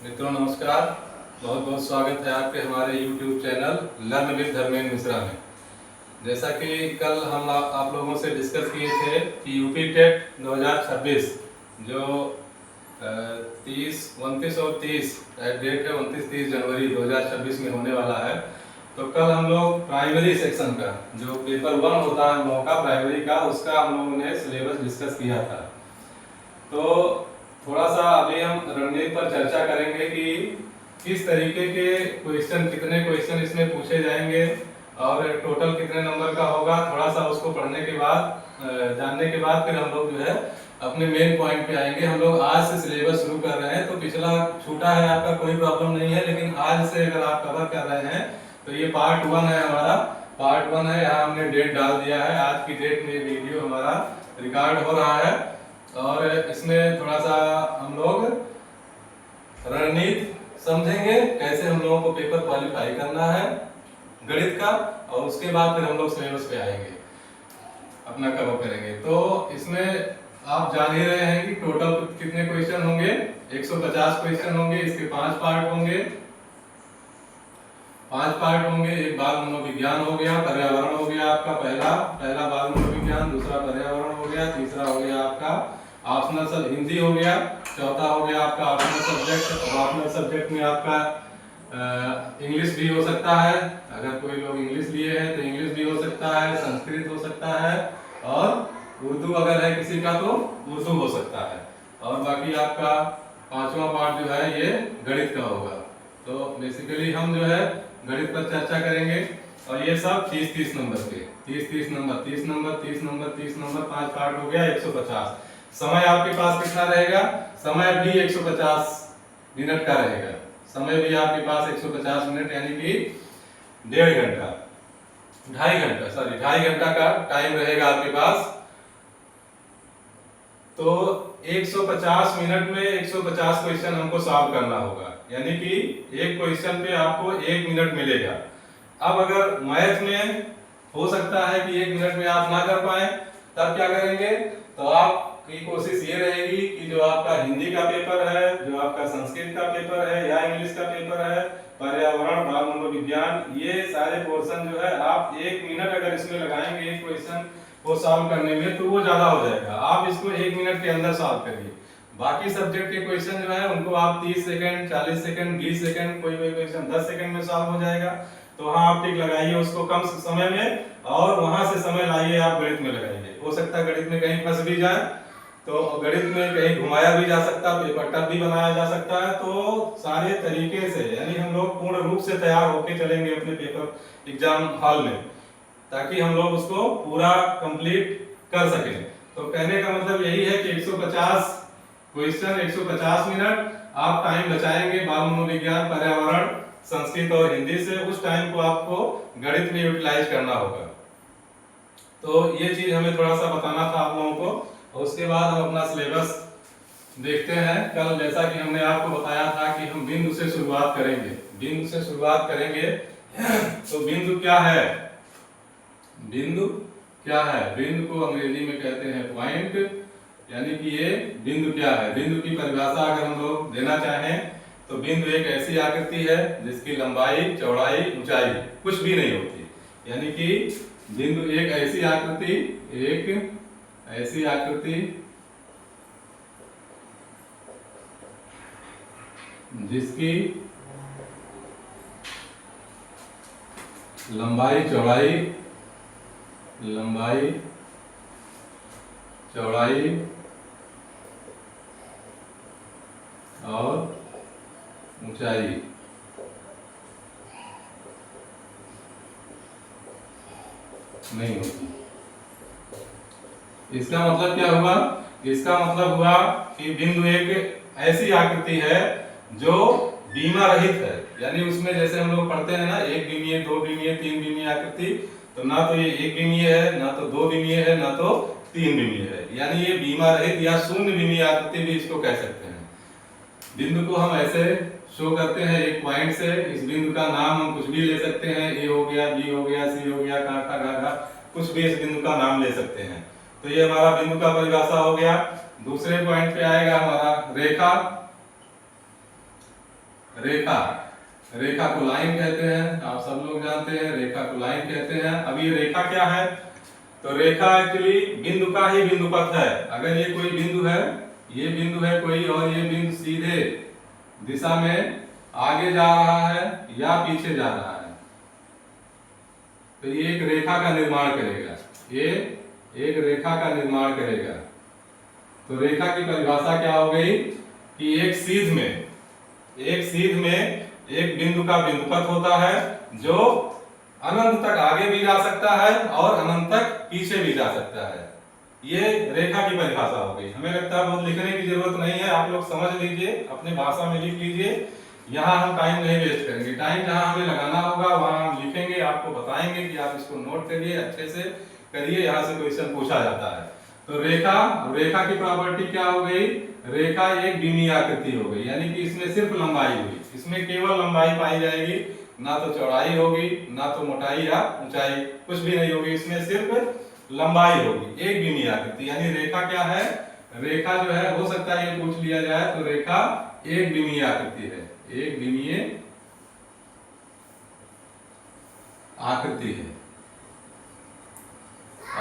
मित्रों नमस्कार। बहुत बहुत स्वागत है आपके हमारे YouTube channel learn with Dharmendra Mishra में। जैसा कि कल हम आप लोगों से डिस्कस किए थे कि यूपी टेट 2026 जो 29 और 30 डेट है 29-30 जनवरी 2026 में होने वाला है। तो कल हम लोग प्राइमरी सेक्शन का जो पेपर 1 होता है हम लोगों का प्राइमरी का, उसका हम लोगों ने सिलेबस डिस्कस किया था। तो थोड़ा सा अभी हम रणनीति पर चर्चा करेंगे कि किस तरीके के क्वेश्चन, कितने क्वेश्चन इसमें पूछे जाएंगे और टोटल कितने नंबर का होगा। थोड़ा सा उसको पढ़ने के बाद, जानने के बाद फिर हम लोग जो है अपने मेन पॉइंट पे आएंगे। हम लोग आज से सिलेबस शुरू कर रहे हैं, तो पिछला छूटा है आपका कोई प्रॉब्लम नहीं है, लेकिन आज से अगर आप कवर कर रहे हैं तो ये पार्ट 1 है हमारा। पार्ट 1 है, यहाँ हमने डेट डाल दिया है। आज की डेट में वीडियो हमारा रिकॉर्ड हो रहा है और इसमें थोड़ा सा हम लोग रणनीति समझेंगे कैसे हम लोगों को पेपर क्वालिफाई करना है गणित का, और उसके बाद फिर हम लोग सिलेबस पे आएंगे, अपना कवर करेंगे। तो इसमें आप जान ही रहे हैं कि टोटल कितने क्वेश्चन होंगे, 150 क्वेश्चन होंगे। इसके 5 पार्ट होंगे। 5 पार्ट होंगे। एक बाल मनोविज्ञान हो गया, पर्यावरण हो गया आपका पहला बाल मनोविज्ञान, दूसरा पर्यावरण हो गया, तीसरा हो गया आपका ऑप्शनल सब हिंदी हो गया, चौथा हो गया आपका ऑप्शनल सब्जेक्ट। और ऑप्शनल सब्जेक्ट में आपका इंग्लिश भी हो सकता है, अगर कोई लोग इंग्लिश लिए हैं तो इंग्लिश भी हो सकता है, संस्कृत हो सकता है, और उर्दू अगर है किसी का तो उर्दू हो सकता है। और बाकी आपका 5वां पार्ट जो है ये गणित का होगा। तो बेसिकली हम जो है गणित पर चर्चा करेंगे, और ये सब 30-30 नंबर के, 30-30 number, 30 number, 30 number, 30 number, 5 part हो गया, 150। समय आपके पास कितना रहेगा? समय भी 150 मिनट का रहेगा। समय भी आपके पास 150 मिनट, यानी कि 1.5 घंटा, 2.5 घंटा का टाइम रहेगा आपके पास। तो 150 मिनट में 150 क्वेश्चन हमको सॉल्व करना होगा, यानी कि एक क्वेश्चन पे आपको 1 मिनट मिलेगा। अब अगर मैथ में हो सकता है कि 1 मिनट में आप ना कर पाए, तब क्या करेंगे? तो आपकी कोशिश ये रहेगी कि जो आपका हिंदी का पेपर है, जो आपका संस्कृत का पेपर है या इंग्लिश का पेपर है, पर्यावरण, बाल मनोविज्ञान, ये सारे पोर्शन जो है आप 1 मिनट अगर इसमें लगाएंगे एक क्वेश्चन को सॉल्व करने में, तो वो ज्यादा हो जाएगा। आप इसको 1 मिनट के अंदर सॉल्व करिए। बाकी सब्जेक्ट के क्वेश्चन जो है उनको आप 30 सेकंड, 40 सेकंड, 20 सेकंड, कोई क्वेश्चन 10 सेकंड में सॉल्व हो जाएगा। तो वहां आप टिक लगाइए उसको कम समय में, और वहां से समय लाइए आप गणित में लगाइए। हो सकता है गणित में कहीं फंस भी जाए, तो गणित में कहीं घुमाया भी जा सकता है, पेपर टफ भी बनाया जा सकता है। तो सारे तरीके से, यानी हम लोग पूर्ण रूप से तैयार होके चलेंगे अपने पेपर एग्जाम हॉल में, ताकि हम लोग उसको पूरा कंप्लीट कर सकें। तो कहने का मतलब यही है कि 150 क्वेश्चन, 150 मिनट आप टाइम बचाएंगे बाल मनोविज्ञान, पर्यावरण, संस्कृत और हिंदी से। उस टाइम को आपको गणित में यूटिलाइज करना होगा। तो ये चीज हमें थोड़ा सा बताना था आप लोगों को, और उसके बाद हम अपना सिलेबस देखते हैं। कल जैसा कि हमने आपको बताया था कि हम बिंदु से शुरुआत करेंगे, बिंदु से शुरुआत करेंगे। तो बिंदु क्या है? बिंदु क्या है? बिंदु को अंग्रेजी में कहते हैं पॉइंट, यानी कि ये बिंदु क्या है? बिंदु की परिभाषा अगर हम लोग देना चाहें तो बिंदु एक ऐसी आकृति है जिसकी लंबाई, चौड़ाई, ऊंचाई कुछ भी नहीं होती। यानी कि बिंदु एक ऐसी आकृति, एक ऐसी आकृति जिसकी लंबाई, चौड़ाई और ऊंचाई नहीं होती। इसका मतलब क्या हुआ? इसका मतलब हुआ कि बिंदु एक ऐसी आकृति है जो बीमा रहित है। यानी उसमें जैसे हम लोग पढ़ते हैं ना, 1 विमीय, 2 विमीय, 3 विमीय आकृति, तो ना तो ये 1 विमीय है, ना तो 2 विमीय है, ना तो 3 विमीय है। यानी ये बीमा रहित या शून्य विमीय आकृति भी इसको कह सकते हैं। बिंदु को हम ऐसे शो करते हैं एक पॉइंट से। इस बिंदु का नाम हम कुछ भी ले सकते हैं, ए हो गया, बी हो गया, सी हो गया, काका, गागा, कुछ भी इस बिंदु का नाम ले सकते हैं। तो ये हमारा बिंदु का परिभाषा हो गया। दूसरे पॉइंट पे आएगा हमारा रेखा। रेखा, रेखा को लाइन कहते हैं, आप सब लोग जानते हैं रेखा को लाइन कहते हैं। अब ये रेखा क्या है, तो रेखा एक्चुअली बिंदु का ही बिंदु पथ है। अगर ये कोई बिंदु है, ये बिंदु है कोई, और ये बिंदु सीधे दिशा में आगे जा रहा है या पीछे जा रहा है, तो ये एक रेखा का निर्माण करेगा, ये एक रेखा का निर्माण करेगा। तो रेखा की परिभाषा क्या हो गई कि एक सीध में एक बिंदु का बिंदुपथ होता है जो अनंत तक आगे भी जा सकता है और अनंत तक पीछे भी जा सकता है। ये रेखा की परिभाषा हो गई। हमें लगता है बहुत लिखने की जरूरत नहीं है, आप लोग समझ लीजिए, अपने भाषा में लिख लीजिए। यहाँ हम टाइम नहीं वेस्ट करेंगे, टाइम जहाँ हमें लगाना होगा वहाँ हम लिखेंगे, आपको बताएंगे कि आप इसको नोट करिए, अच्छे से करिए, यहाँ से क्वेश्चन पूछा जाता है। तो रेखा, रेखा की प्रॉपर्टी क्या हो गई, रेखा एक विमीय आकृति हो गई, यानी कि इसमें सिर्फ लंबाई हुई, इसमें केवल लंबाई पाई जाएगी, ना तो चौड़ाई होगी, ना तो मोटाई या ऊंचाई, कुछ भी नहीं होगी, इसमें सिर्फ लंबाई होगी, एक विमीय आकृति। यानी रेखा क्या है, रेखा जो है, हो सकता है ये पूछ लिया जाए, तो रेखा एक विमीय आकृति है, एक विमीय आकृति है।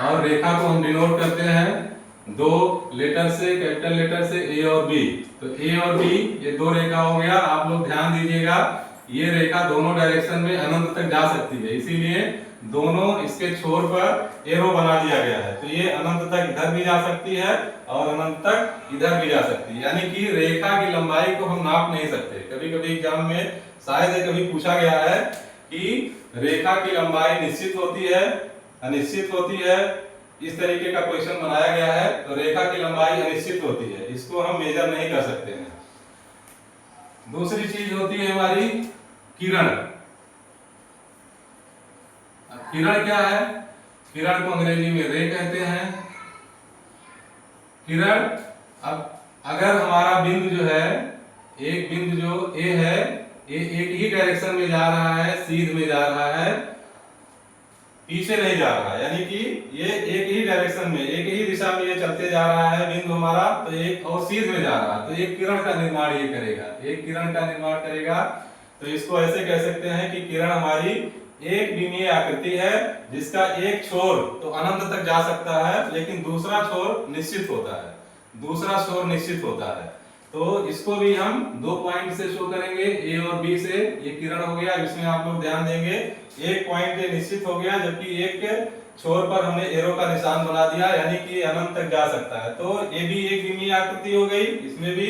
और रेखा को हम डिनोट करते हैं दो लेटर से, कैपिटल लेटर से, ए और बी। तो ए और बी ये दो रेखा हो गया। आप लोग ध्यान दीजिएगा, ये रेखा दोनों डायरेक्शन में अनंत तक जा सकती है, इसीलिए दोनों इसके छोर पर एरो बना दिया गया है। तो ये अनंत तक इधर भी जा सकती है और अनंत तक इधर भी जा सकती है, यानी कि रेखा की लंबाई को हम नाप नहीं सकते। कभी कभी एग्जाम में शायद कभी पूछा गया है कि रेखा की लंबाई निश्चित होती है, अनिश्चित होती है, इस तरीके का क्वेश्चन बनाया गया है। तो रेखा की लंबाई अनिश्चित होती है, इसको हम मेजर नहीं कर सकते हैं। दूसरी चीज होती है हमारी किरण। अब किरण क्या है, किरण को अंग्रेजी में रे कहते हैं। किरण, अब अगर हमारा बिंदु जो है, एक बिंदु जो ए है, ये एक ही डायरेक्शन में जा रहा है, सीध में जा रहा है, पीछे नहीं जा रहा है, यानी कि ये एक ही डायरेक्शन में, एक ही दिशा में ये चलते जा रहा है बिंदु हमारा, तो एक और सीध में जा रहा है, तो एक किरण का निर्माण ये करेगा, एक किरण का निर्माण करेगा। तो इसको ऐसे कह सकते हैं कि किरण हमारी एक विमीय आकृति है, जिसका एक छोर तो अनंत तक जा सकता है, लेकिन दूसरा छोर निश्चित होता है, दूसरा छोर निश्चित होता है। तो इसको भी हम दो पॉइंट से शो करेंगे, ए और बी से। ये किरण हो गया, इसमें आप लोग ध्यान देंगे, एक पॉइंट निश्चित हो गया, जबकि एक छोर पर हमने एरो का निशान बना दिया, यानी कि अनंत तक जा सकता है। तो ये भी एक विमीय आकृति हो गई, इसमें भी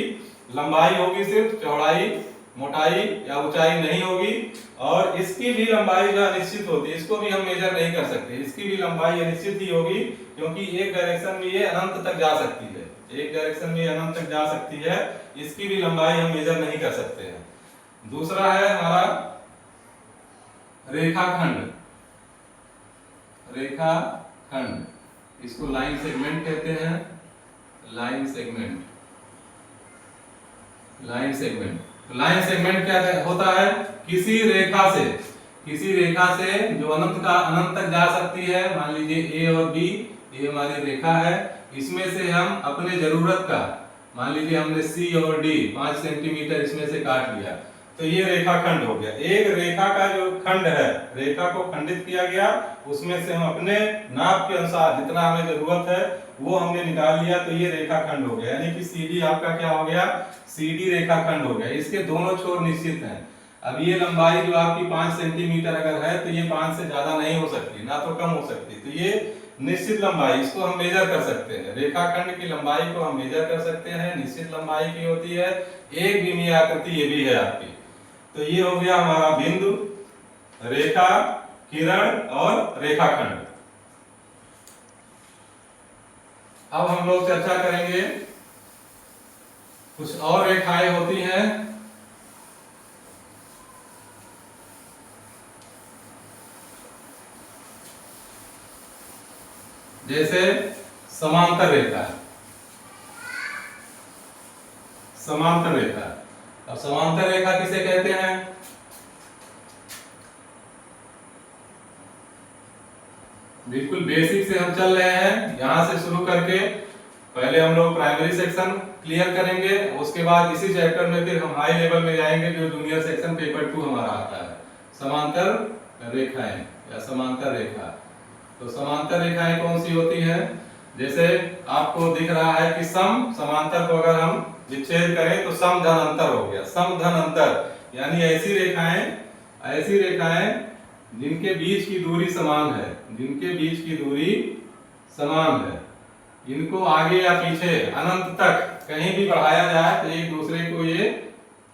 लंबाई होगी सिर्फ, चौड़ाई, मोटाई या ऊंचाई नहीं होगी। और इसकी भी लंबाई जो अनिश्चित होती है, इसको भी हम मेजर नहीं कर सकते, इसकी भी लंबाई अनिश्चित ही होगी, क्योंकि एक डायरेक्शन में ये अनंत तक जा सकती है, एक डायरेक्शन में अनंत तक जा सकती है, इसकी भी लंबाई हम मेजर नहीं कर सकते हैं। दूसरा है हमारा रेखाखंड। रेखाखंड, इसको लाइन सेगमेंट कहते हैं, लाइन सेगमेंट, लाइन सेगमेंट। तो लाइन सेगमेंट क्या होता है, किसी रेखा से जो अनंत तक जा सकती है, मान लीजिए ए और बी, ये हमारी रेखा है, इसमें से हम अपने जरूरत का, मान लीजिए हमने सी और डी 5 सेंटीमीटर इसमें से काट लिया, तो ये रेखाखंड हो गया। एक रेखा का जो खंड है, रेखा को खंडित किया गया, उसमें से हम अपने नाप के अनुसार जितना हमें जरूरत है वो हमने निकाल लिया, तो ये रेखाखंड हो गया। यानी कि सीडी आपका क्या हो गया, सीडी रेखाखंड हो गया। इसके दोनों छोर निश्चित हैं। अब ये लंबाई जो आपकी 5 सेंटीमीटर अगर है, तो ये 5 से ज्यादा नहीं हो सकती, ना तो कम हो सकती, तो ये निश्चित लंबाई, इसको हम मेजर कर सकते हैं। रेखाखंड की लंबाई को हम मेजर कर सकते हैं, निश्चित लंबाई की होती है, एक विमीय आकृति ये भी है आपकी। तो ये हो गया हमारा बिंदु, रेखा, किरण और रेखाखंड। अब हम लोग चर्चा करेंगे, कुछ और रेखाएं होती हैं, जैसे समांतर रेखा। समांतर रेखा, अब समांतर रेखा किसे कहते हैं, बिल्कुल बेसिक से हम चल रहे हैं, यहां से शुरू करके पहले हम लोग प्राइमरी सेक्शन क्लियर करेंगे, उसके बाद इसी चैप्टर में फिर हम हाई लेवल में जाएंगे जो जूनियर सेक्शन पेपर 2 हमारा आता है, समांतर रेखाएं या समांतर रेखा। तो समांतर रेखाएं कौन सी होती हैं? जैसे आपको दिख रहा है कि सम समांतर को अगर हम विच्छेद करें तो सम धन अंतर हो गया। सम धन अंतर यानी ऐसी रेखाएं जिनके बीच की दूरी समान है, जिनके बीच की दूरी समान है, इनको आगे या पीछे अनंत तक कहीं भी बढ़ाया जाए तो एक दूसरे को ये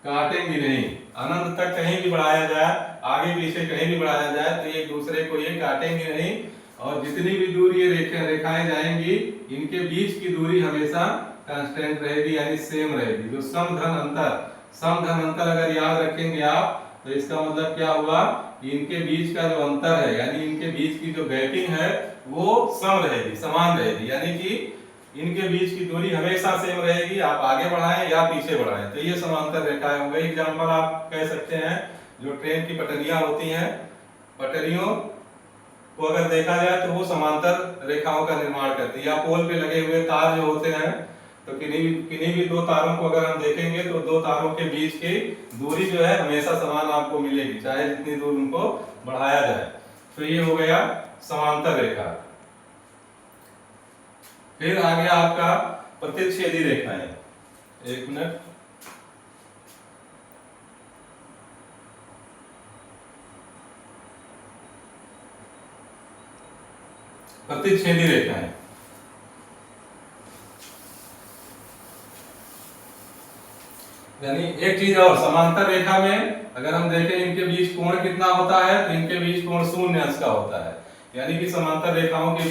काटेंगे नहीं। अनंत तक कहीं भी बढ़ाया जाए, आगे पीछे कहीं भी बढ़ाया जाए तो एक दूसरे को ये काटेंगे नहीं। और जितनी भी दूर ये रेखाएं जाएंगी, इनके बीच की दूरी हमेशा कांस्टेंट रहेगी, यानी सेम रहेगी। जो सम धन अंतर अगर याद रखेंगे आप तो इसका मतलब क्या हुआ कि इनके बीच का जो अंतर है, यानी इनके बीच की जो गैपिंग है वो सम रहेगी, समान रहेगी, यानी कि इनके बीच की दूरी हमेशा सेम रहेगी, आप आगे बढ़ाएं या पीछे बढ़ाएं। तो ये समांतर रेखाएं हो गई। एग्जांपल आप कह सकते हैं जो ट्रेन की पटरियां होती हैं, पटरियों को अगर देखा जाए तो वो समांतर रेखाओं का निर्माण करती है। या पोल पे लगे हुए तार जो होते हैं, तो किन्हीं भी दो तारों को अगर हम देखेंगे तो दो तारों के बीच की दूरी जो है हमेशा समान आपको मिलेगी, चाहे जितनी दूर उनको बढ़ाया जाए। तो ये हो गया समांतर रेखा। फिर आ गया आपका प्रतिच्छेदी रेखाएं। एक मिनट, प्रतिच्छेदी रेखाएं यानी एक चीज और, समांतर रेखा में अगर हम देखें इनके बीच कोण कितना होता है तो इनके बीच कोण 0 अंश का होता है। यानी कि समांतर रेखाओं के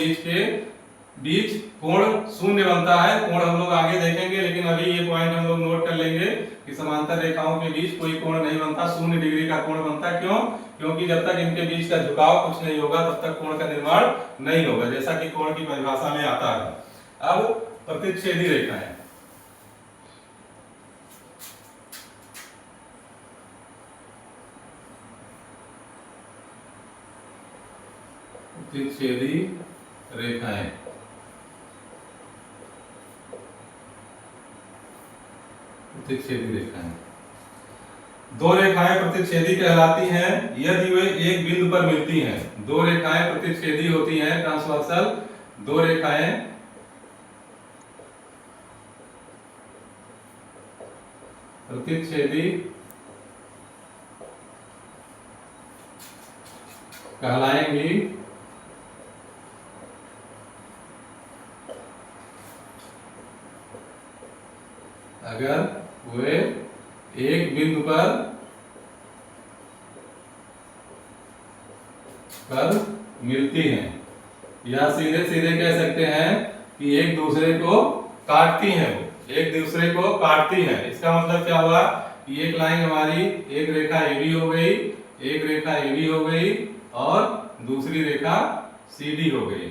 बीच कोण 0 बनता है। कोण हम लोग आगे देखेंगे, लेकिन अभी ये पॉइंट हम लोग नोट कर लेंगे कि समांतर रेखाओं के बीच कोई कोण नहीं बनता, 0 डिग्री का कोण बनता है। क्यों? क्योंकि जब तक इनके बीच का झुकाव कुछ नहीं होगा तब तक कोण का निर्माण नहीं होगा, जैसा कि कोण की परिभाषा में आता है। अब प्रतिच्छेदी रेखाएं, प्रतिच्छेदी रेखाएं प्रतिच्छेदी रेखाएं दो रेखाएं प्रतिच्छेदी कहलाती हैं यदि वे एक बिंदु पर मिलती हैं। दो रेखाएं प्रतिच्छेदी होती हैं, ट्रांसवर्सल। दो रेखाएं प्रतिच्छेदी कहलाएंगी अगर वे एक बिंदु पर मिलती हैं, या सीधे सीधे कह सकते हैं कि एक दूसरे को काटती हैं। वो एक दूसरे को काटती हैं। इसका मतलब क्या हुआ कि एक लाइन हमारी, एक रेखा AB हो गई, एक रेखा AB हो गई और दूसरी रेखा CD हो गई।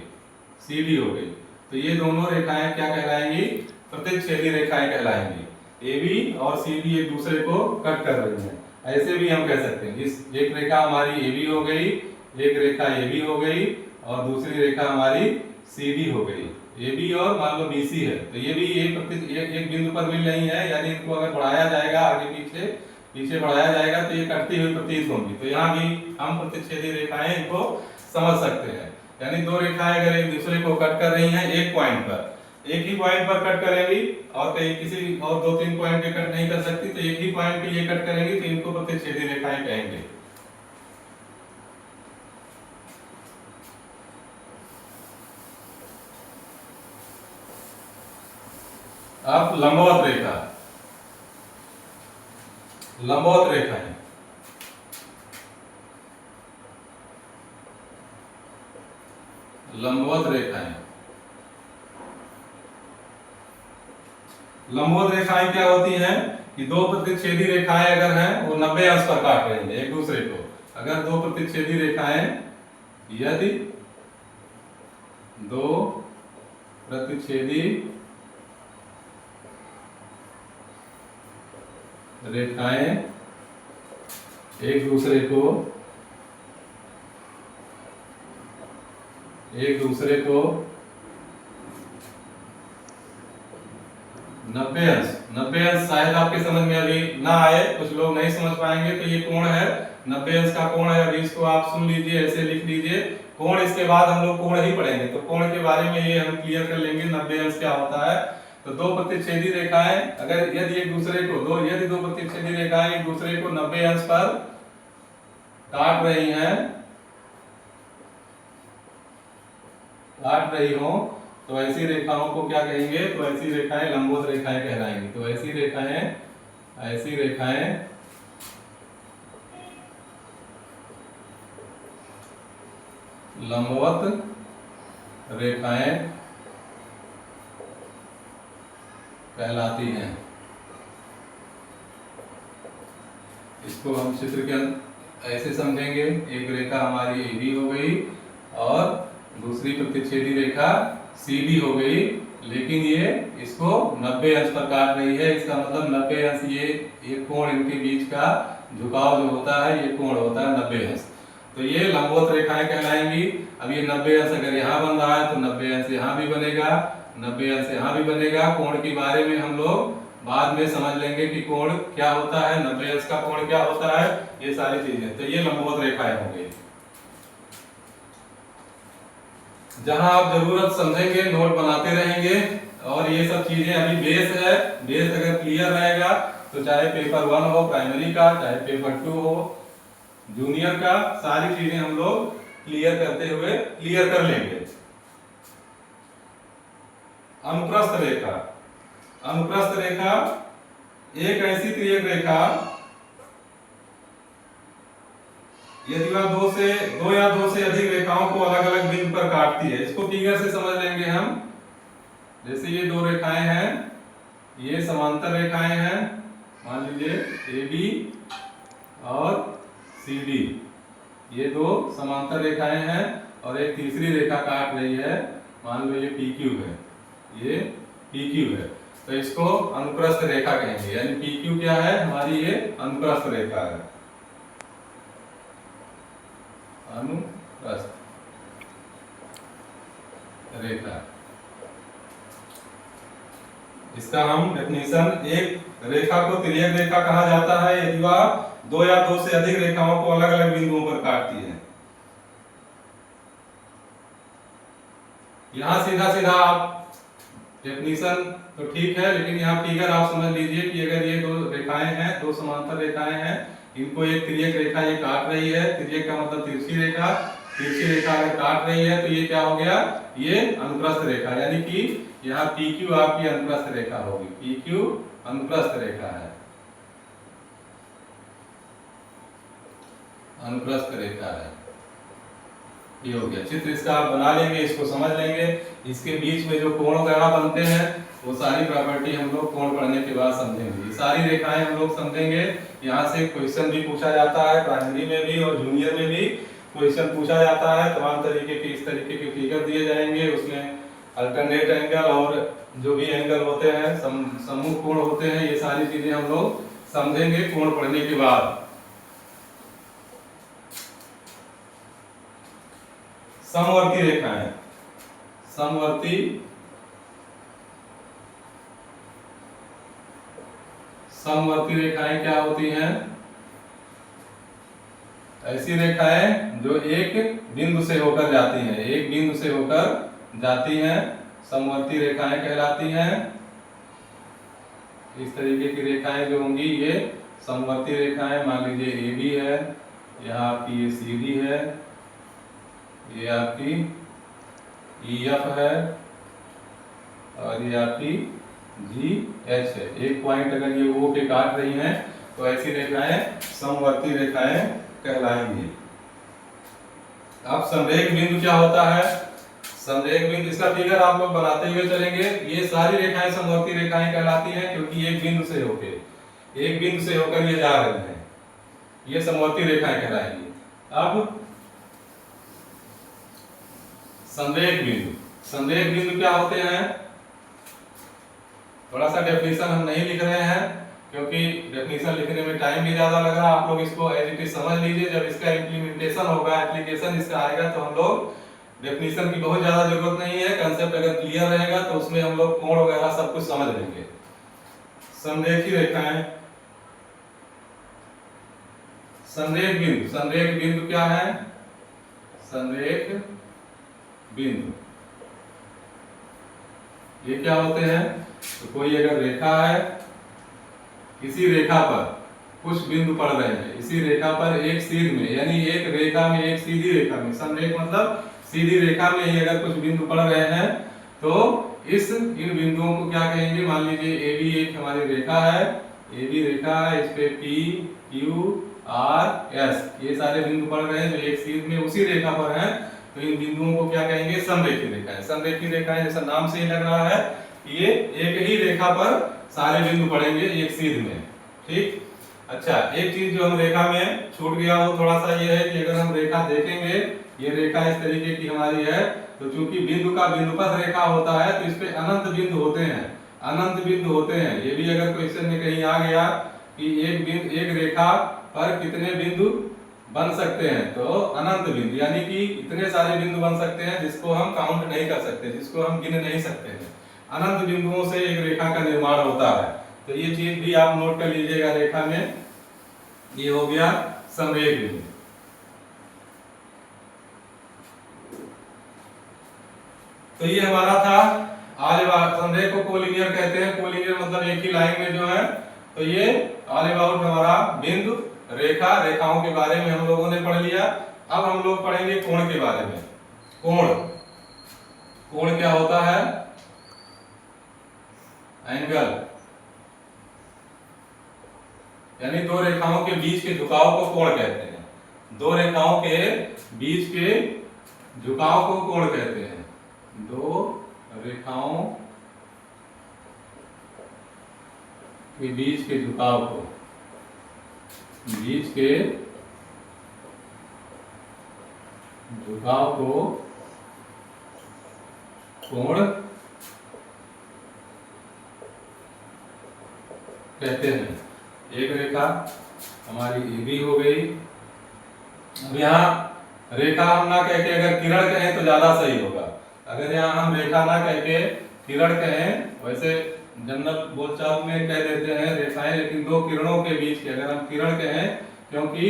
तो ये दोनों रेखाएं क्या कहलाएंगी? प्रतिच्छेदी रेखाएं कहलाएंगी। AB और CD एक दूसरे को कट कर रही हैं। ऐसे भी हम कह सकते हैं, इस एक रेखा हमारी AB हो गई, एक रेखा AB हो गई और दूसरी रेखा हमारी CD हो गई। AB और मान लो BC है, तो ये भी एक बिंदु पर मिल रही है, यानी इनको अगर बढ़ाया जाएगा आगे पीछे बढ़ाया जाएगा तो ये कटती हुई प्रतीत होंगी। तो यहाँ भी हम प्रतिच्छेदी रेखाएं इनको समझ सकते हैं। यानी दो रेखाएं अगर एक दूसरे को कट कर रही हैं एक पॉइंट पर, एक ही पॉइंट पर कट करेंगी और कहीं किसी और 2-3 पॉइंट पे कट नहीं कर सकती, तो एक ही पॉइंट पे ये कट करेंगी, तो इनको प्रतिच्छेदी रेखाएं कहेंगे। अब लंबवत रेखाएं लंबवत रेखाएं लंबवत रेखाएं क्या होती हैं कि दो प्रतिच्छेदी रेखाएं अगर हैं वो 90 अंश पर काट रही हैं एक दूसरे को। अगर दो प्रतिच्छेदी रेखाएं, यदि दो प्रतिच्छेदी रेखाएं एक दूसरे को 90 अंश शायद आपके समझ में अभी ना आए, कुछ लोग नहीं समझ पाएंगे। तो ये कोण है, 90 अंश का कोण है। अभी इसको आप सुन लीजिए, ऐसे लिख लीजिए कोण। इसके बाद हम लोग कोण ही पढ़ेंगे, तो कोण के बारे में ये हम क्लियर कर लेंगे 90 अंश क्या होता है। तो दो प्रतिच्छेदी रेखाएं अगर यदि एक दूसरे को यदि दो प्रतिच्छेदी रेखाएं एक दूसरे को 90 अंश पर काट रही हो, तो ऐसी रेखाओं को क्या कहेंगे? तो ऐसी रेखाएं लंबवत रेखाएं कहलाएंगी। तो ऐसी रेखाएं लंबवत रेखाएं कहलाती हैं। इसको हम चित्र के ऐसे समझेंगे, एक रेखा हमारी AB हो गई और दूसरी प्रतिच्छेदी रेखा CD हो गई, लेकिन ये इसको 90 अंश पर काट रही है। इसका मतलब 90 अंश, ये कोण इनके बीच का झुकाव जो होता है ये कोण होता है 90 अंश। तो ये लंबवत रेखाएं कहलाएंगी। अब ये 90 अंश अगर यहाँ बन रहा है तो 90 अंश यहाँ भी बनेगा, 90 अंश यहाँ भी बनेगा। कोण के बारे में हम लोग बाद में समझ लेंगे कि कोण क्या होता है, 90 अंश का कोण क्या होता है, ये सारी चीजें। तो ये लंबवत रेखाएं हो गई। जहां आप जरूरत समझेंगे नोट बनाते रहेंगे, और ये सब चीजें अभी बेस है। बेस अगर क्लियर रहेगा तो चाहे पेपर 1 हो प्राइमरी का, चाहे पेपर 2 हो जूनियर का, सारी चीजें हम लोग क्लियर करते हुए क्लियर कर लेंगे। अनुप्रस्थ रेखा, अनुप्रस्थ रेखा एक ऐसी तिर्यक रेखा यदि वह दो या दो से अधिक रेखाओं को अलग अलग बिंदु पर काटती है। इसको फिगर से समझ लेंगे हम। जैसे ये दो रेखाएं हैं, ये समांतर रेखाएं हैं, मान लीजिए AB और CD, ये दो समांतर रेखाएं हैं और एक तीसरी रेखा काट रही है, मान लो ये PQ है, ये PQ है। तो इसको अनुप्रस्थ रेखा कहेंगे, यानी PQ क्या है हमारी, ये अनुप्रस्थ रेखा है, अनुप्रस्थ रेखा। इसका हम डेफिनेशन, एक रेखा को तिर्यक रेखा कहा जाता है यदि वह दो या दो से अधिक रेखाओं को अलग अलग बिंदुओं पर काटती है। यहां सीधा सीधा आप डेफिनेशन तो ठीक है, लेकिन यहाँ फिगर आप समझ लीजिए कि अगर ये दो रेखाएं हैं, दो समांतर रेखाएं हैं, इनको एक तिर्यक रेखा ये काट रही है। तिर्यक का मतलब तिरछी रेखा, तिरछी रेखा अगर काट रही है तो ये क्या हो गया, ये अनुप्रस्थ रेखा, यानी कि यहाँ PQ आपकी अनुप्रस्थ रेखा होगी, PQ अनुप्रस्थ रेखा है, अनुप्रस्थ रेखा है। ये हो गया चित्र, इसका आप बना लेंगे, इसको समझ लेंगे। इसके बीच में जो कोण वगैरह बनते हैं वो सारी प्रॉपर्टी हम लोग कोण पढ़ने के बाद समझेंगे। ये सारी रेखाएं हम लोग समझेंगे। यहाँ से क्वेश्चन भी पूछा जाता है, प्राइमरी में भी और जूनियर में भी क्वेश्चन पूछा जाता है। तमाम तरीके के इस तरीके के फिगर दिए जाएंगे, उसमें अल्टरनेट एंगल और जो भी एंगल होते हैं, समूह कोण होते हैं, ये सारी चीजें हम लोग समझेंगे कोण पढ़ने के बाद। समवर्ती रेखाएं, समवर्ती रेखाएं क्या होती हैं? ऐसी रेखाएं जो एक बिंदु से होकर जाती हैं, एक बिंदु से होकर जाती हैं, समवर्ती रेखाएं कहलाती हैं। इस तरीके की रेखाएं जो होंगी ये समवर्ती रेखाएं। मान लीजिए AB है, यहाँ आपकी ये CD है, ये आपकी EF है और ये आपकी GH है। एक पॉइंट अगर ये O पे काट रही हैं तो ऐसी रेखाएं समवर्ती रेखाएं कहलाएंगी। अब समरेख बिंदु क्या होता है? समरेख बिंदु, इसका फिगर आप लोग बनाते हुए चलेंगे। ये सारी रेखाएं समवर्ती रेखाएं कहलाती हैं क्योंकि एक बिंदु से होकर ये जा रही हैं, ये समवर्ती रेखाएं कहलाएंगी। अब संरेख बिंदु क्या होते हैं? थोड़ा सा डेफिनेशन हम नहीं लिख रहे हैं क्योंकि डेफिनेशन लिखने में टाइम भी ज्यादा लग रहा है। आप लोग इसको एज इट इज समझ लीजिए। जब इसका इम्प्लीमेंटेशन होगा, एप्लीकेशन इसका आएगा तो हम लोग डेफिनेशन की बहुत ज्यादा जरूरत नहीं है। कंसेप्ट अगर क्लियर रहेगा तो उसमें हम लोग कोण वगैरह सब कुछ समझ लेंगे। संरेखी रेखाएं, संरेख बिंदु, संरेख बिंदु क्या है? संरेख बिंदु ये क्या होते हैं? तो कोई अगर रेखा है, किसी रेखा पर कुछ बिंदु पड़ रहे हैं, इसी रेखा पर एक सीध में, यानी एक रेखा में, एक सीधी रेखा में, संरेख मतलब सीधी रेखा में ही अगर कुछ बिंदु पड़ रहे हैं तो इन बिंदुओं को क्या कहेंगे? मान लीजिए ए बी एक हमारी रेखा है, ए बी रेखा है, इस पे पी क्यू आर एस ये सारे बिंदु पड़ रहे हैं जो एक सीध में उसी रेखा पर हैं, तो इन बिंदुओं को क्या कहेंगे? समरेखी रेखाएं। समरेखी रेखाएं जैसा नाम से ही लग रहा है ये एक ही रेखा पर सारे बिंदु पड़ेंगे एक सीध में, ठीक। अच्छा, एक चीज जो हम रेखा में छूट गया वो थोड़ा सा ये है कि अगर हम रेखा देखेंगे, ये रेखा इस तरीके की हमारी है, तो चूंकि बिंदु का बिंदुपथ रेखा होता है तो इस पे अनंत बिंदु होते हैं, अनंत बिंदु होते हैं। ये भी अगर क्वेश्चन में कहीं आ गया कि एक रेखा पर कितने बिंदु बन सकते हैं, तो अनंत बिंदु, यानी कि इतने सारे बिंदु बन सकते हैं जिसको हम काउंट नहीं कर सकते, जिसको हम गिन नहीं सकते हैं। अनंत बिंदुओं से एक रेखा का निर्माण होता है, तो ये चीज भी आप नोट कर लीजिएगा रेखा में। ये हो गया समरेख बिंदु। तो ये हमारा था ऑल अबाउट, समरेख को कोलिनियर कहते हैं। कोलिनियर मतलब एक ही लाइन में जो है, तो ये ऑल अबाउट हमारा बिंदु, रेखा, रेखाओं के बारे में हम लोगों ने पढ़ लिया। अब हम लोग पढ़ेंगे कोण के बारे में। कोण, कोण क्या होता है? एंगल, यानी दो रेखाओं के बीच के झुकाव को कोण कहते हैं। दो रेखाओं के बीच के झुकाव को कोण कहते हैं। दो रेखाओं के बीच के झुकाव को, बीच के झुकाव को कोण कहते हैं। एक रेखा हमारी AB हो गई। अब यहाँ रेखा हम ना कह के अगर किरण कहें तो ज्यादा सही होगा। अगर यहाँ हम रेखा ना कह के किरण कहें, वैसे जनरल बोलचाल में कह देते हैं रेखाएं, लेकिन दो किरणों के बीच के अगर हम किरण कहें, क्योंकि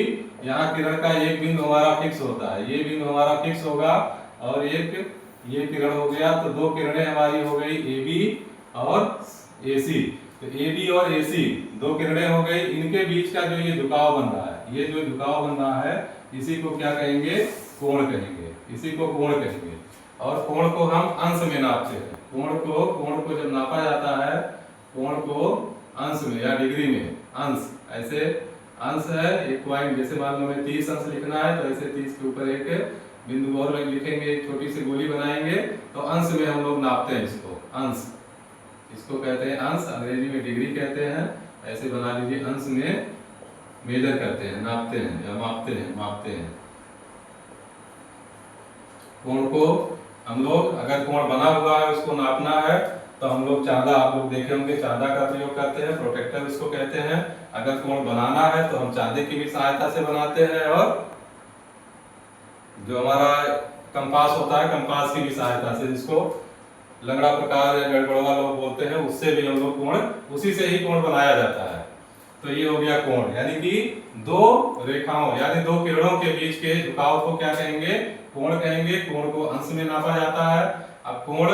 यहाँ किरण का एक बिंदु हमारा फिक्स होता है, ये बिंदु हमारा फिक्स होगा और एक ये किरण हो गया, तो दो किरणें हमारी हो गई AB और AC। तो AB और AC दो किरणें हो गई, इनके बीच का जो ये झुकाव बन रहा है, ये जो झुकाव बन रहा है, इसी को क्या कहेंगे? कोण कहेंगे, इसी को कोण कहेंगे। और कोण को हम अंश में नापते हैं। कोण को जब नापा जाता है, कोण को अंश में या डिग्री में, अंश, ऐसे अंश है एक पॉइंट, जैसे मान लो हमें 30 अंश लिखना है तो ऐसे 30 के ऊपर एक बिंदु और लिखेंगे, एक छोटी सी गोली बनाएंगे, तो अंश में हम लोग नापते हैं इसको, अंश, इसको कहते हैं अंश, अंग्रेजी में डिग्री कहते हैं। ऐसे बना लीजिए, अंश में मेजर करते हैं, नापते हैं या मापते हैं। कोण को हम लोग, अगर कोण बना हुआ है उसको नापना है तो हम लोग चांदा, आप लोग देखे होंगे चांदा का प्रयोग करते हैं, प्रोटेक्टर इसको कहते हैं। अगर कोण बनाना है तो हम चांदे की भी सहायता से बनाते हैं, और जो हमारा कंपास होता है, कंपास की भी सहायता से, जिसको लंगड़ा प्रकार या गड़बड़वा लोग बोलते हैं, उससे भी हम लोग कोण, उसी से ही कोण बनाया जाता है। तो ये हो गया कोण, यानी कि दो रेखाओं यानी दो किरणों के बीच के झुकाव को क्या कहेंगे? कोण कहेंगे। कोण को अंश में नापा जाता है। अब कोण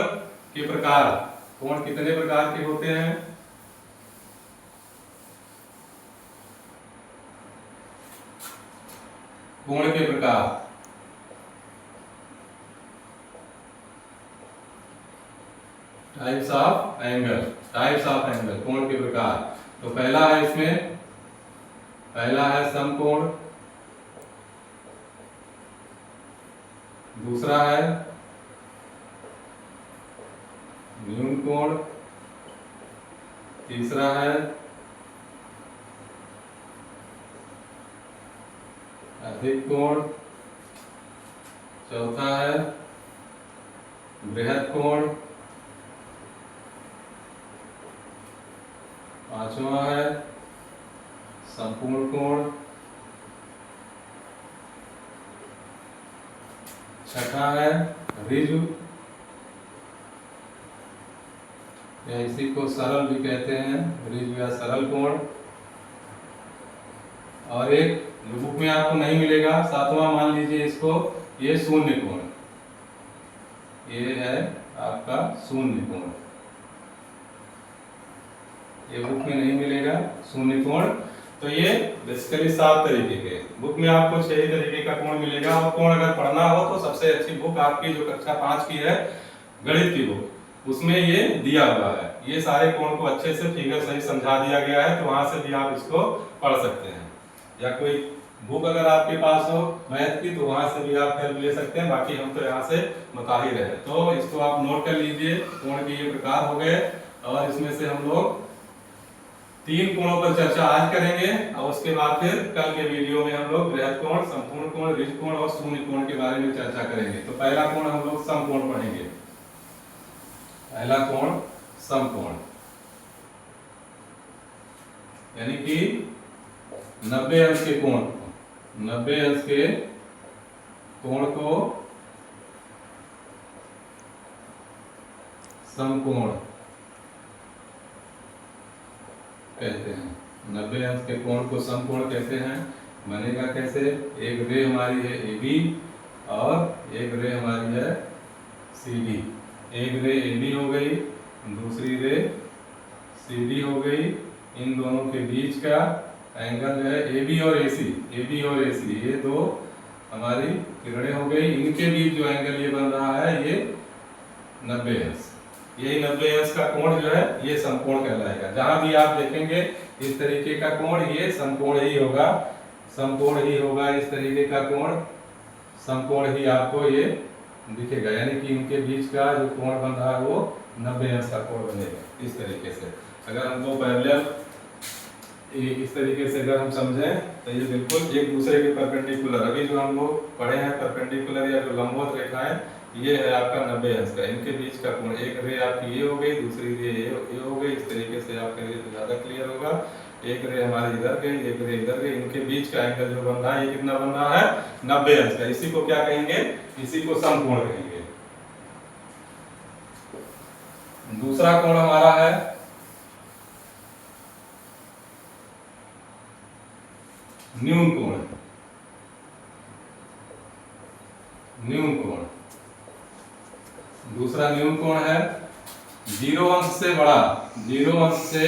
के प्रकार, कोण कितने प्रकार के होते हैं? कोण के प्रकार, types of angle, types of angle, कोण के प्रकार। तो पहला है इसमें, पहला है समकोण, दूसरा है न्यून कोण, तीसरा है अधिक कोण, चौथा है बृहद कोण, पांचवा है संपूर्ण कोण, छठा है ऋजु या इसी को सरल भी कहते हैं, रिज या सरल कोण। और एक जो बुक में आपको नहीं मिलेगा, सातवां मान लीजिए इसको, ये शून्य कोण, ये है आपका शून्य कोण, ये बुक में नहीं मिलेगा शून्य कोण। तो ये बेसिकली 7 तरीके के, बुक में आपको 6 तरीके का कोण मिलेगा। और कोण अगर पढ़ना हो तो सबसे अच्छी बुक आपकी जो कक्षा 5 की है, गणित की बुक, उसमें ये दिया हुआ है। ये सारे कोण को अच्छे से फिगर सही समझा दिया गया है, तो वहां से भी आप इसको पढ़ सकते हैं। या कोई बुक अगर आपके पास हो मैथ की, तो वहां से भी आप हेल्प ले सकते हैं। बाकी हम तो यहाँ से बता ही रहे हैं, तो इसको आप नोट कर लीजिए। कोण के ये प्रकार हो गए, और इसमें से हम लोग 3 कोणों पर चर्चा आज करेंगे, और उसके बाद फिर कल के वीडियो में हम लोग बृहद कोण, संपूर्ण कोण, ऋज कोण और शून्य कोण के बारे में चर्चा करेंगे। तो पहला कोण हम लोग समकोण पढ़ेंगे। पहला कोण समकोण, यानी कि 90 अंश के कोण, 90 अंश के कोण को समकोण कहते हैं। 90 अंश के कोण को समकोण कहते हैं। बनेगा कैसे? एक रे हमारी है AB और एक रे हमारी है CD। एक रे AB हो गई, दूसरी रे CD हो गई। इन दोनों के बीच का एंगल जो है AB और AC, AB और AC, ये दो हमारी किरणें हो गई। इनके बीच जो एंगल ये बन रहा है, ये 90 अंश। यही 90 अंश का कोण जो है, ये समकोण कहलाएगा। जहां भी आप देखेंगे इस तरीके का कोण, ये समकोण ही होगा, समकोण ही होगा। इस तरीके का कोण समकोण ही आपको ये दिखेगा, यानी कि इनके बीच का जो कोण बन रहा है वो 90 अंश का कोण बनेगा। इस तरीके से अगर हम दो पैरेलल इस तरीके से अगर हम समझें, तो ये बिल्कुल एक दूसरे के परपेंडिकुलर, अभी जो हम लोग पढ़े हैं परपेंडिकुलर या जो लंबवत रेखाएं, ये है आपका 90 अंश का। इनके बीच का कोण, एक रे आपकी ये हो गई, दूसरी रे ये हो गई। इस तरीके से आपके लिए ज्यादा क्लियर होगा। एक रे हमारी इधर गई, एक रे इधर गई। इनके बीच का एंगल जो बन रहा है, ये कितना बन रहा है? 90 अंश का। इसी को क्या कहेंगे? इसी को समकोण कहेंगे। दूसरा कोण हमारा है न्यून कोण। न्यून कोण, दूसरा न्यून कोण है 0 अंश से बड़ा, 0 अंश से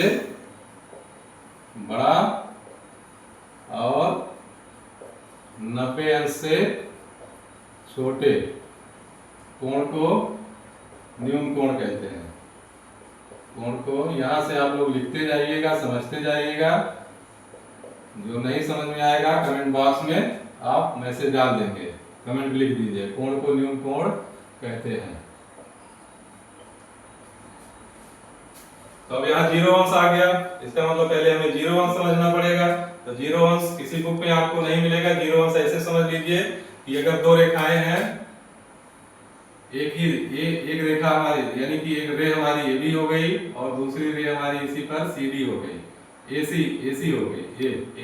बड़ा और 90 अंश से छोटे कोण को न्यून कोण कहते हैं। कोण को यहां से आप लोग लिखते जाइएगा, समझते जाइएगा। जो नहीं समझ में आएगा कमेंट बॉक्स में आप मैसेज डाल देंगे, कमेंट लिख दीजिए, कोण को न्यून कोण कहते हैं। तो अब यहाँ 0 अंश आ गया, इसका मतलब पहले हमें 0 अंश समझना पड़ेगा। तो 0 अंश किसी बुक में आपको नहीं मिलेगा। 0 अंश ऐसे समझ लीजिए कि अगर दो रेखाएं हैं, एक रेखा हमारी, यानी कि एक रे हमारी AB हो गई और दूसरी रे हमारी इसी पर CD हो गई, AC हो गई,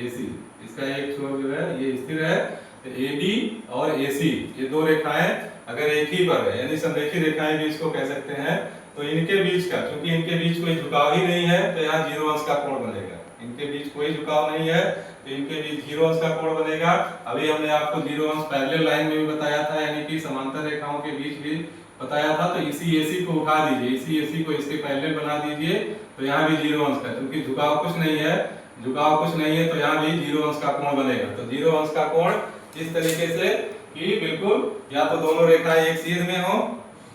AC। इसका एक छोर जो है ये स्थिर है। तो AB और AC, ये दो रेखाएं अगर एक ही पर है, यानी संरेखी रेखाएं भी इसको कह सकते हैं। तो इनके बीच का, क्योंकि इनके बीच कोई झुकाव ही नहीं है, तो यहाँ 0 अंश का कोण बनेगा। इनके बीच कोई झुकाव नहीं है, तो इनके बीच 0 अंश का कोण बनेगा। अभी हमने आपको 0 अंश पैरेलल लाइन में भी बताया था, यानी कि समांतर रेखाओं के बीच भी बताया था। तो इसी AC को उठा दीजिए, इसी AC को इसके पैरेलल बना दीजिए, तो यहाँ भी 0 अंश का, क्योंकि झुकाव कुछ नहीं है, तो यहाँ भी 0 अंश का कोण बनेगा। तो 0 अंश का कोण इस तरीके से कि बिल्कुल या तो दोनों रेखाएं एक सीध में हो,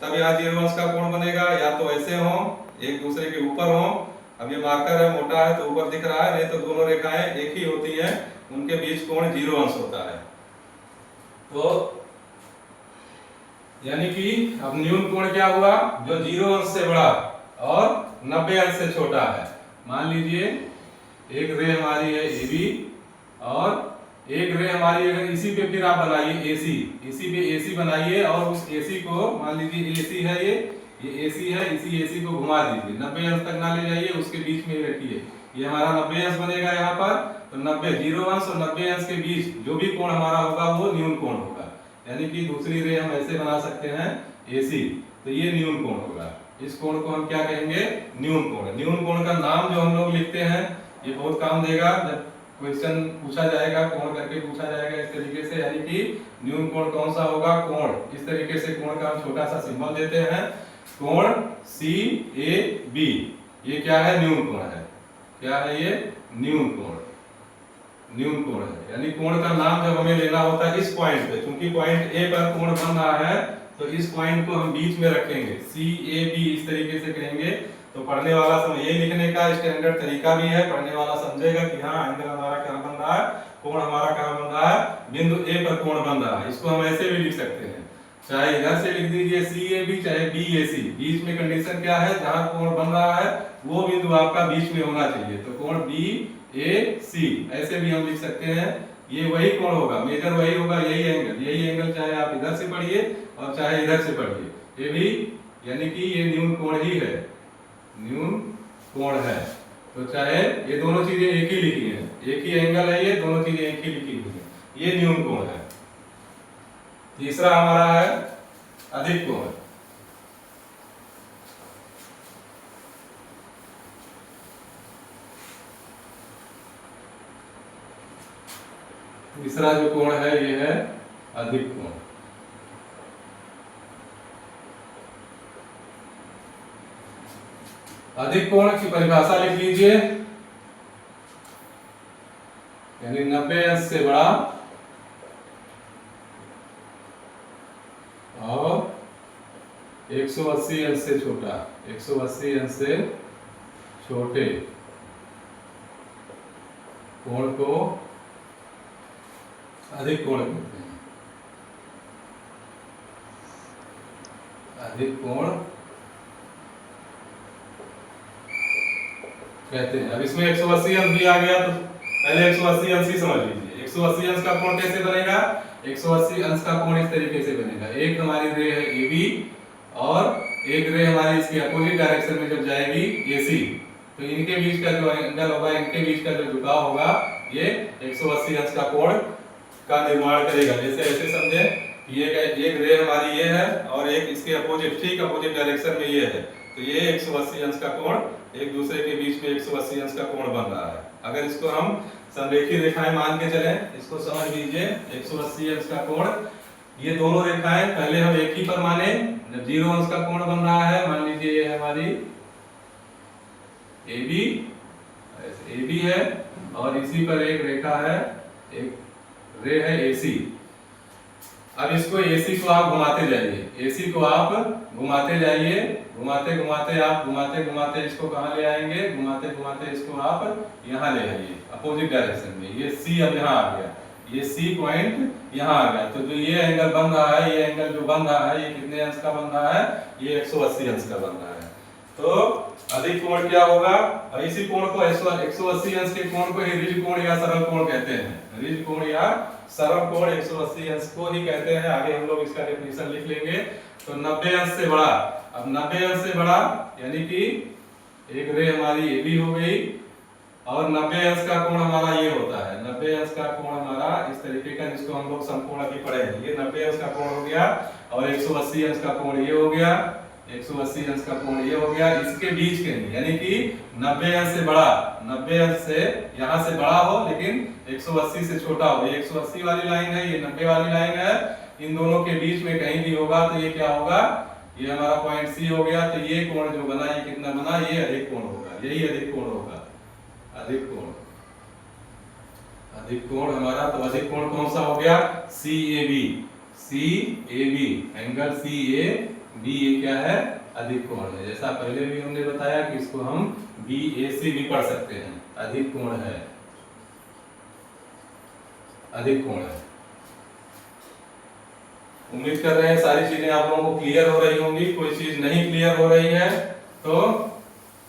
तब यहाँ 0 अंश का कोण बनेगा, या तो ऐसे हो, एक दूसरे के ऊपर हो। अब ये मार्कर है, मोटा है तो ऊपर दिख रहा है, नहीं तो दोनों रेखाएं एक ही होती हैं, उनके बीच कोण 0 अंश होता है। तो यानी कि अब न्यून कोण क्या हुआ? जो 0 अंश से बड़ा और 90 अंश से छोटा है। मान लीजिए एक रे हमारी है AB और एक रे हमारी, अगर इसी पे फिर आप बनाइए AC, इसी पे AC बनाइए और उस AC को मान लीजिए AC है, ये AC है, इसी AC को घुमा दीजिए, 90 अंश तक ना ले जाइए, उसके बीच में रखिए। ये हमारा 90 अंश बनेगा यहाँ पर। तो 90, 0 अंश और 90 अंश के बीच जो भी कोण हमारा होगा वो न्यून कोण होगा। यानी कि दूसरी रे हम ऐसे बना सकते हैं AC, तो ये न्यून कोण होगा। इस कोण को हम क्या कहेंगे, न्यून कोण। न्यून कोण का नाम जो हम लोग लिखते हैं ये बहुत काम देगा जब क्वेश्चन पूछा जाएगा, कोण करके पूछा जाएगा इस तरीके से, यानी कि न्यून कोण कौन सा होगा, कोण। इस तरीके से कोण का हम छोटा सा सिंबल देते हैं, कोण CAB, ये क्या है, न्यून कोण है। क्या है ये, न्यून कोण, न्यून कोण है। यानी कोण का नाम जब हमें लेना होता है इस पॉइंट पे, क्योंकि पॉइंट A पर कोण बन रहा है तो इस पॉइंट को हम बीच में रखेंगे, CAB इस तरीके से कहेंगे। तो पढ़ने वाला समझ, ये लिखने का स्टैंडर्ड तरीका भी है, पढ़ने वाला समझेगा कि हाँ एंगल हमारा क्या बन रहा है, कोण हमारा क्या बन रहा है, बिंदु A पर कोण बन रहा है। इसको हम ऐसे भी लिख सकते हैं, चाहे इधर से लिख दीजिए CAB, चाहे BAC। बीच में कंडीशन क्या है, जहां कोण बन रहा है वो बिंदु आपका बीच में होना चाहिए, तो कोण BAC ऐसे भी हम लिख सकते हैं। ये वही कोण होगा, मेजर वही होगा, यही एंगल चाहे आप इधर से पढ़िए और चाहे इधर से पढ़िए, ये भी यानी कि ये न्यून कोण ही है, न्यून कोण है। तो चाहे ये दोनों चीजें एक ही लिखी हैं, एक ही एंगल है, ये दोनों चीजें एक ही लिखी हुई है, ये न्यून कोण है। तीसरा हमारा है अधिक कोण। तीसरा जो कोण है ये है अधिक कोण। अधिक कोण की परिभाषा लिख लीजिए, यानी 90 अंश से बड़ा और 180 अंश से छोटा, 180 अंश से छोटे कोण को अधिक कोण कहते हैं, अधिक कोण कहते हैं। अब इसमें 180 अंश भी आ गया, तो पहले 180 अंश ही समझ लीजिए। 180 अंश का कोण कैसे बनेगा, 180 अंश का कोण इस तरीके से बनेगा, एक हमारी रे है AB और एक रे हमारी इसकी अपोजिट डायरेक्शन में जब जाएगी AC, तो इनके बीच का जो एंगल होगा, इनके बीच का जो झुकाव होगा, ये 180 अंश का कोण का निर्माण करेगा। जैसे ऐसे समझे कि ये एक रे हमारी ये है और एक इसके अपोजिट, ठीक अपोजिट डायरेक्शन में ये है, तो ये 180 अंश का कोण एक दूसरे के बीच में 180 अंश का कोण बन रहा है। अगर इसको हम संरेखीय रेखाएं मान के चलें, इसको समझ लीजिए 180 अंश का कोण, ये दोनों रेखाएं पहले हम एक ही पर माने, जब 0 अंश का कोण बन रहा है, मान लीजिए ये हमारी AB है और इसी पर एक रेखा है, एक रे है AC। अब इसको AC को आप घुमाते जाइए, AC को आप घुमाते जाइए, घुमाते घुमाते आप घुमाते घुमाते इसको कहाँ ले आएंगे, घुमाते घुमाते इसको आप यहाँ ले आइए अपोजिट डायरेक्शन में। ये C अब यहाँ आ गया, ये C पॉइंट यहाँ आ गया, तो जो ये एंगल बन रहा है, ये एंगल जो बन रहा है, ये कितने अंश का बन रहा है, ये 180 अंश का बन रहा है। तो अधिक कोण क्या होगा, और इसी कोण को 180 अंश के कोण को ही ऋज कोण या सरल कोण कहते हैं, ऋज कोण या सरल कोण 180 अंश को ही कहते हैं। आगे हम लोग इसका डेफिनेशन लिख लेंगे। तो 90 अंश से बड़ा, अब 90 अंश से बड़ा यानी कि एक रे हमारी AB हो गई और 90 अंश का कोण हमारा ये होता है, 90 अंश का कोण हमारा इस तरीके का, जिसको हम लोग समकोण अभी पढ़े हैं, ये 90 अंश का कोण हो गया और 180 अंश का कोण ये हो गया, 180 अंश का कोण ये हो गया। इसके बीच के यानी कि 90 अंश से बड़ा, 90 अंश से यहाँ से बड़ा हो लेकिन 180 से छोटा हो, ये 180 वाली लाइन है, ये 90 वाली लाइन है, इन दोनों के बीच में कहीं भी होगा तो ये क्या होगा, ये हमारा पॉइंट C हो गया। तो ये कोण जो बना, ये कितना बना, ये अधिक कोण होगा, यही अधिक कोण होगा, अधिक कोण, अधिक कोण हमारा। तो अधिक कोण कौन सा हो गया, CAB, CAB एंगल CAB, ये क्या है, अधिक कोण है। जैसा पहले भी हमने बताया कि इसको हम BAC भी पढ़ सकते हैं, अधिक कोण है, अधिक कोण है। उम्मीद कर रहे हैं सारी चीजें आप लोगों को क्लियर हो रही होंगी। कोई चीज नहीं क्लियर हो रही है तो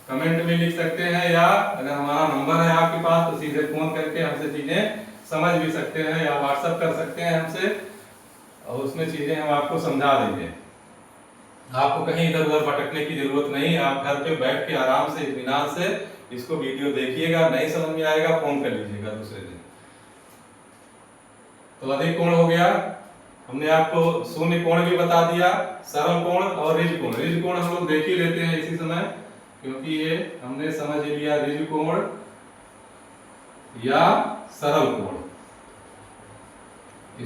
कमेंट में लिख सकते हैं, या अगर हमारा नंबर है आपके पास तो सीधे फोन करके हमसे चीजें समझ भी सकते हैं, या व्हाट्सएप कर सकते हैं हमसे और उसमें चीजें हम आपको समझा देंगे। आपको कहीं इधर उधर भटकने की जरूरत नहीं, आप घर पे बैठ के आराम से इत्मीनान से इसको वीडियो देखिएगा, नहीं समझ में आएगा फोन कर लीजिएगा दूसरे दिन। तो अधिक कोण हो गया, हमने आपको शून्य कोण भी बता दिया, सरल कोण और रिज कोण। रिज कोण हम लोग देख ही लेते हैं इसी समय, क्योंकि ये हमने समझ लिया रिज कोण या सरल कोण।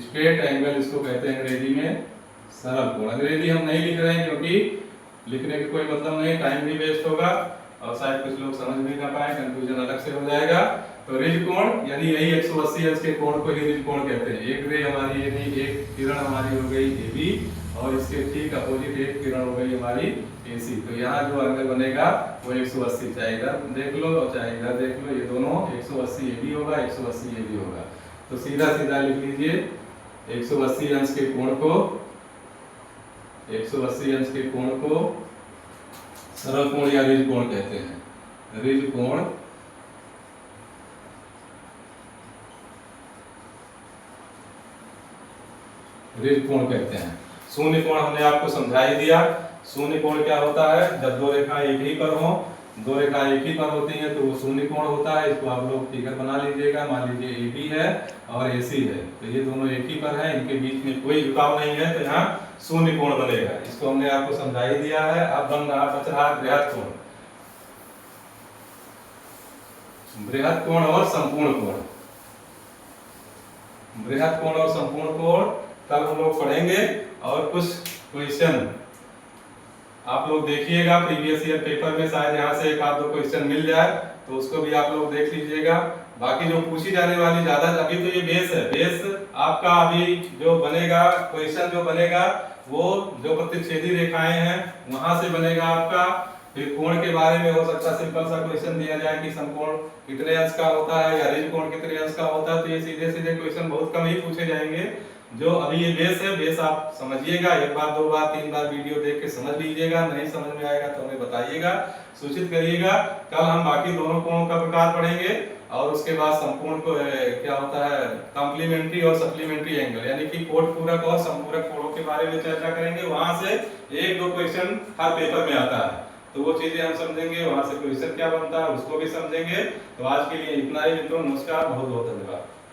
स्ट्रेट एंगल इसको कहते हैं अंग्रेजी में, सरल कोण। अंग्रेजी हम नहीं लिख रहे हैं क्योंकि लिखने का कोई मतलब नहीं, टाइम भी वेस्ट होगा और शायद कुछ लोग समझ भी ना पाए, कंफ्यूजन अलग से हो जाएगा। तो रिज कोण यानी यही 180 अंश के कोण को ही रिज कोण कहते हैं। एक रे हमारी यानी एक किरण हमारी हो गई AB और इसके ठीक अपोजिट एक किरण हो गई हमारी AC। तो यहाँ जो एंगल बनेगा वो 180, चाहे इधर देख लो और चाहे इधर देख लो, ये दोनों 180 AB होगा, 180 AB होगा। तो सीधा सीधा लिख लीजिए 180 अंश के कोण को, 180 अंश के कोण को सरल कोण या रिज कोण कहते हैं। रिज कोण रिज कोण कहते हैं। शून्य कोण हमने आपको समझा ही दिया। शून्य कोण क्या होता है? जब दो रेखाएं एक ही पर हो, दो रेखाएं एक ही पर होती हैं तो वो शून्य कोण होता है। इसको आप लोग फिगर बना लीजिएगा। मान लीजिए AB है और AC है, तो ये दोनों एक ही पर है, इनके बीच में कोई झुकाव नहीं है, तो यहाँ शून्य कोण बनेगा। इसको हमने आपको समझा ही दिया है। अब बच रहा बृहद कोण, बृहद कोण और संपूर्ण कोण। बृहद कोण और संपूर्ण कोण कल हम लोग पढ़ेंगे और कुछ क्वेश्चन आप लोग देखिएगा प्रीवियस ईयर पेपर में, शायद यहाँ से एक आध दो क्वेश्चन मिल जाए तो उसको भी आप लोग देख लीजिएगा। बाकी जो पूछी जाने वाली ज्यादा, अभी तो ये बेस है, बेस आपका अभी जो बनेगा क्वेश्चन जो बनेगा वो जो प्रतिच्छेदी रेखाएं हैं वहां से बनेगा आपका। फिर कोण के बारे में हो सकता है सिंपल सा क्वेश्चन दिया जाए कि समकोण कितने अंश का होता है या रिज कोण कितने अंश का होता है, तो ये सीधे सीधे क्वेश्चन बहुत कम ही पूछे जाएंगे। जो अभी ये बेस है, बेस आप समझिएगा, एक बार दो बार तीन बार वीडियो देख के समझ लीजिएगा। नहीं समझ में आएगा तो हमें बताइएगा, सूचित करिएगा। कल हम बाकी दोनों कोणों का प्रकार पढ़ेंगे और उसके बाद संपूर्ण को क्या होता है कॉम्प्लीमेंट्री और सप्लीमेंट्री एंगल यानी कि कोट पूरक और संपूरक कोणों के बारे में चर्चा करेंगे। वहां से एक दो क्वेश्चन हर पेपर में आता है, तो वो चीजें हम समझेंगे, वहां से क्वेश्चन क्या बनता है उसको भी समझेंगे। तो आज के लिए इतना ही मित्रों, नमस्कार, बहुत बहुत धन्यवाद।